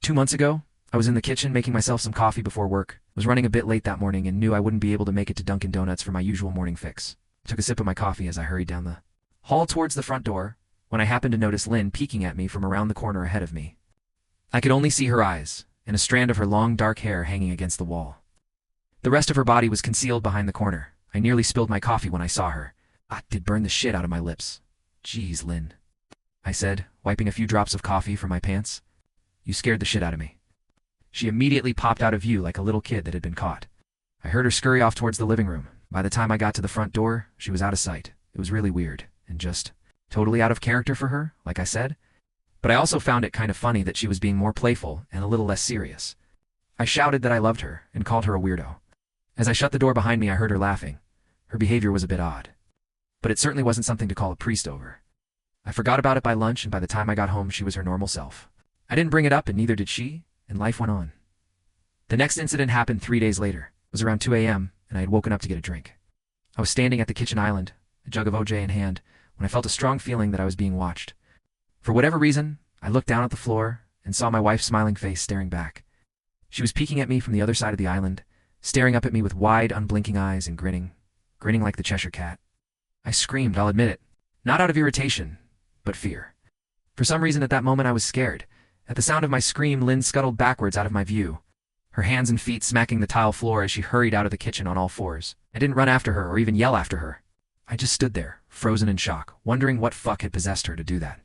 2 months ago, I was in the kitchen making myself some coffee before work, was running a bit late that morning and knew I wouldn't be able to make it to Dunkin' Donuts for my usual morning fix. Took a sip of my coffee as I hurried down the hall towards the front door, when I happened to notice Lynn peeking at me from around the corner ahead of me. I could only see her eyes, and a strand of her long dark hair hanging against the wall. The rest of her body was concealed behind the corner. I nearly spilled my coffee when I saw her. Did burn the shit out of my lips. "Geez, Lynn," I said, wiping a few drops of coffee from my pants. "You scared the shit out of me." She immediately popped out of view like a little kid that had been caught. I heard her scurry off towards the living room. By the time I got to the front door, she was out of sight. It was really weird, and just totally out of character for her, like I said. But I also found it kind of funny that she was being more playful and a little less serious. I shouted that I loved her and called her a weirdo. As I shut the door behind me, I heard her laughing. Her behavior was a bit odd. But it certainly wasn't something to call a priest over. I forgot about it by lunch, and by the time I got home, she was her normal self. I didn't bring it up, and neither did she, and life went on. The next incident happened 3 days later. It was around 2 a.m., and I had woken up to get a drink. I was standing at the kitchen island, a jug of OJ in hand, when I felt a strong feeling that I was being watched. For whatever reason, I looked down at the floor and saw my wife's smiling face staring back. She was peeking at me from the other side of the island, staring up at me with wide, unblinking eyes and grinning like the Cheshire Cat. I screamed, I'll admit it. Not out of irritation, but fear. For some reason at that moment I was scared. At the sound of my scream, Lynn scuttled backwards out of my view, her hands and feet smacking the tile floor as she hurried out of the kitchen on all fours. I didn't run after her or even yell after her. I just stood there, frozen in shock, wondering what fuck had possessed her to do that.